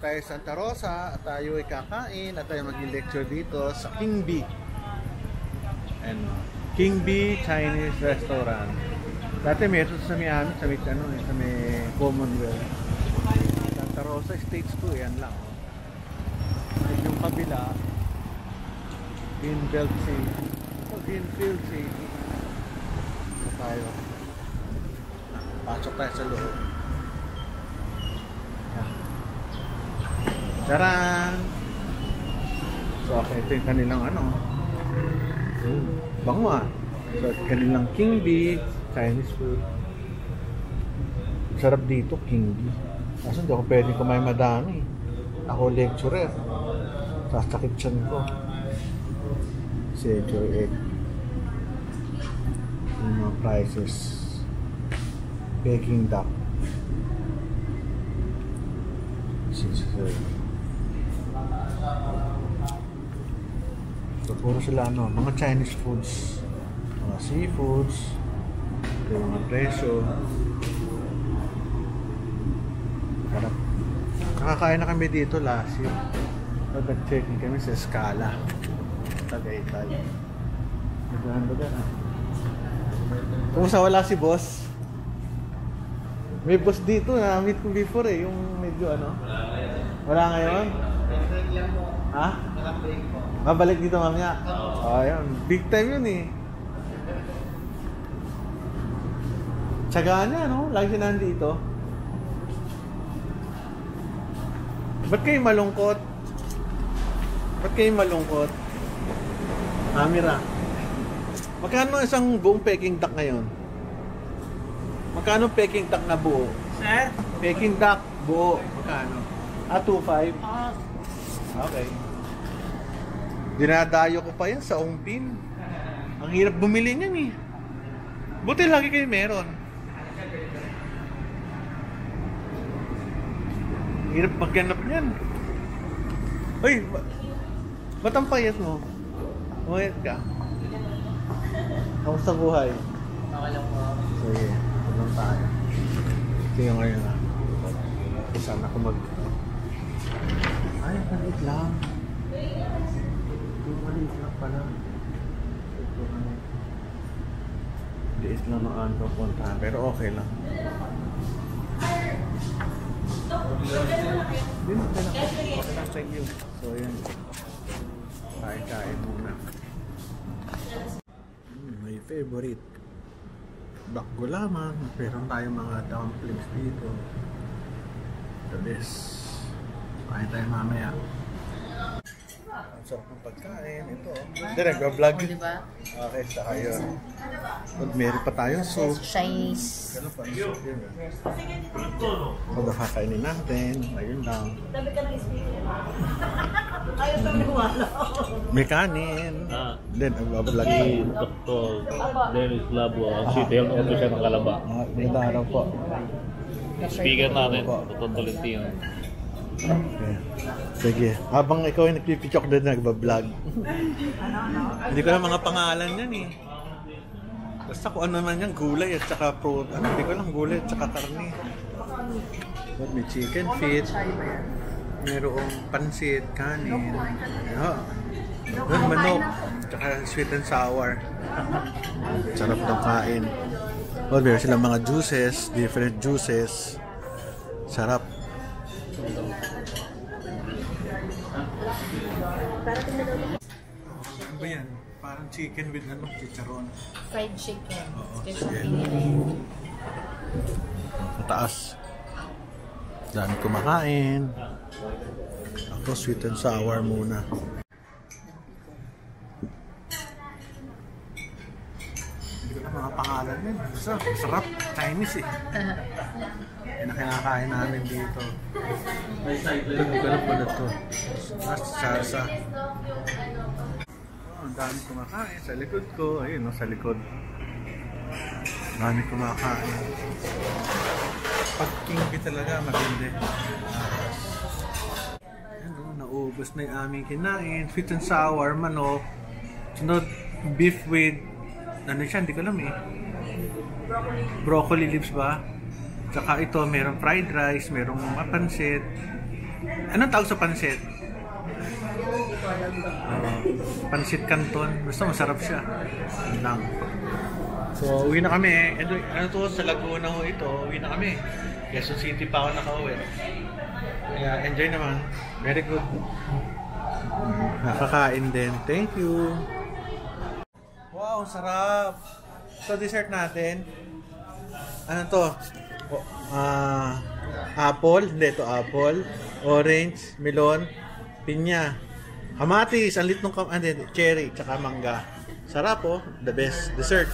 tayo sa Santa Rosa at tayo ay kakain at tayo mag-lecture dito sa King B. And King B Chinese Restaurant. Dati meron sa Miami, sa may Commonwealth. Santa Rosa Stage 2, yan lang. At yung kabila, Greenfield City. Greenfield City. Ito tayo. Pasok tayo sa loob. Taran! So, okay, ito yung kanilang bango ah. So, kanilang King B Chinese food. Sarap dito, King B. Kasi hindi ako pwedeng kumain madami. Ako lecturer. Sasakit siyan ko. Schedule 8. Yung mga prices. Peking duck. So, puro sila mga Chinese foods, mga seafoods, ito yung mga presyo. Harap. Nakakain na kami dito last year. Nag-checking kami sa Scala, Tagaytay. Lugar. Kumusta, wala si boss? May boss dito, na-meet ko before yung medyo Wala ngayon? Ha? Mabalik dito mamaya? Ayun, big time yun eh. Tsagaan niya, lagi siya nandito. Ba't kayo malungkot? Amira, magkano isang buong Peking duck ngayon? Magkano Peking duck na buo? Sir? Peking duck buo, magkano? 2.5? Okay. Dinadayo ko pa yan sa Ongpin. Ang hirap bumili niyan eh. Buti lagi kayo meron. Hirap maghanap niyan. Uy, ba't ang payat mo? Umayat ka? Kamusta buhay? Okay lang po. Sige, tulong tayo. Ito yung ngayon na. Sana ako ay, maliit lang. Yung maliit lang pala. Liit lang ang puntahan, pero okay lang. Sa iyo. So, yan. Kain muna. My favorite. Bakgo lamang. Meron tayong mga dumplings dito. The best. Kain tayo mamaya. Ang sarap ng pagkain. Ito. Hindi, nag-vlog. Diba? Okay, saka yun. Meron pa tayong soup. Chinese. Ganun pa. Soup yun. Kung nakakainin natin, ayun lang. May kanin. Then, nag-vlog na. Si Dr. Dennis Labua, si Health Officer ng Calaba. Maganda araw po. Speaker natin, Dr. Tolentino. Okay. Sige. Habang ikaw ay nagpipitsok din, nagbablog. Hindi ko na mga pangalan yan eh. Basta kung ano naman yan, gulay at saka hindi ko lang gulay at saka karne. May chicken feet. Mayroong pansit, kanin. Doon manok. Tsaka sweet and sour. Sarap ng kain. Meron silang mga juices, different juices. Sarap. Ano ba yan? Parang chicken with chicharon. Fried chicken. Sige. Sa taas. Dami kumakain. Ako sweet and sour muna. Hindi ko na mga pangalan yan. Sarap. Chinese eh. Yan ang kinakain namin dito. Hindi ko alam pala ito. Salsa. Ang dami kumakain sa likod ko. Ayun, sa likod. Dami kumakain. Pag King B talaga, maganda. Ayan, naubos na yung aming kinain. Sweet and sour, manok. Sunod, beef with, siya, hindi ko alam eh. Broccoli leaves ba? Tsaka ito, merong fried rice, merong mapansit. Anong tawag sa pansit? Pansit Canton. Basta masarap siya. Yun lang. So, uwi na kami. Ano to? Sa Laguna ho ito. Uwi na kami. Quezon City pa ako nakauwi. Kaya enjoy naman. Very good. Nakakain din. Thank you. Wow, sarap. So, dessert natin. Ano to? Apple. Hindi, ito apple. Orange. Melon. Pinya. Kamatis. Ang lit nung cherry. Tsaka mangga. Sarap oh. The best dessert.